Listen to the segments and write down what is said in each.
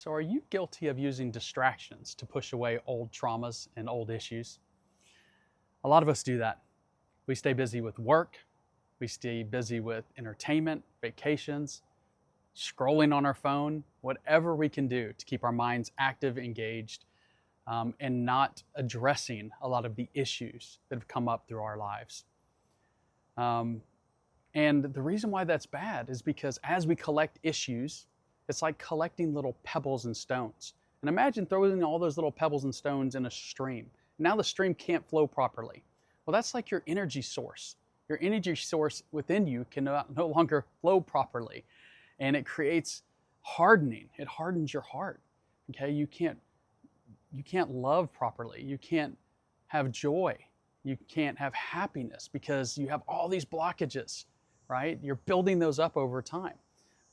So are you guilty of using distractions to push away old traumas and old issues? A lot of us do that. We stay busy with work, we stay busy with entertainment, vacations, scrolling on our phone, whatever we can do to keep our minds active, engaged, and not addressing a lot of the issues that have come up through our lives. And the reason why that's bad is because as we collect issues, it's like collecting little pebbles and stones. And imagine throwing all those little pebbles and stones in a stream. Now the stream can't flow properly. Well, that's like your energy source. Your energy source within you can no longer flow properly. And it creates hardening. It hardens your heart. Okay, you can't love properly. You can't have joy. You can't have happiness because you have all these blockages, right? You're building those up over time.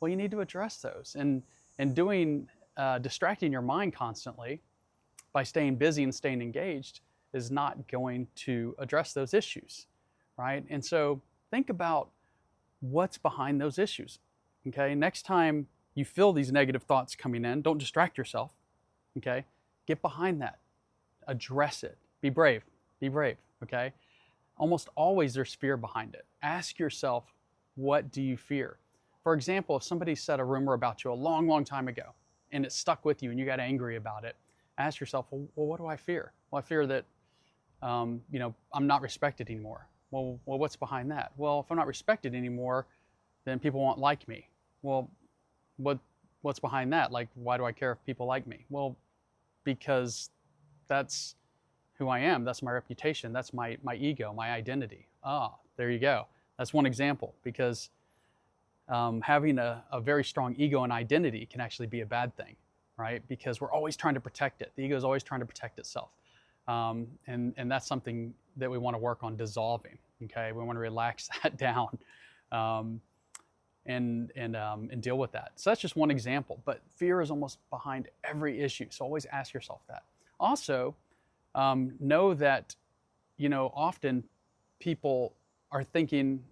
Well, you need to address those. And distracting your mind constantly by staying busy and staying engaged is not going to address those issues, right? And so think about what's behind those issues, okay? Next time you feel these negative thoughts coming in, don't distract yourself, okay? Get behind that. Address it. Be brave, okay? Almost always there's fear behind it. Ask yourself, what do you fear? For example, if somebody said a rumor about you a long, long time ago and it stuck with you and you got angry about it, ask yourself, well, what do I fear? Well, I fear that, I'm not respected anymore. Well, what's behind that? Well, if I'm not respected anymore, then people won't like me. Well, what's behind that? Like, why do I care if people like me? Well, because that's who I am. That's my reputation. That's my ego, my identity. There you go. That's one example, because having a very strong ego and identity can actually be a bad thing, right? Because we're always trying to protect it. The ego is always trying to protect itself. And that's something that we want to work on dissolving, okay? We want to relax that down and deal with that. So that's just one example, but fear is almost behind every issue. So always ask yourself that. Also, know that, often people are thinking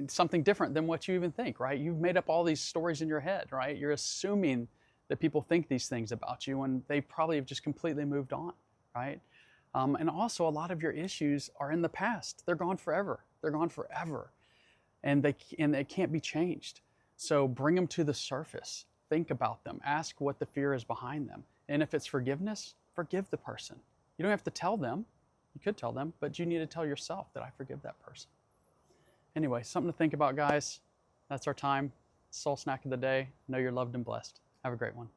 something different than what you even think, right? You've made up all these stories in your head, right? You're assuming that people think these things about you and they probably have just completely moved on, right? And also a lot of your issues are in the past. They're gone forever. They're gone forever. And they can't be changed. So bring them to the surface. Think about them. Ask what the fear is behind them. And if it's forgiveness, forgive the person. You don't have to tell them. You could tell them, but you need to tell yourself that I forgive that person. Anyway, something to think about, guys. That's our time. Soul snack of the day. Know you're loved and blessed. Have a great one.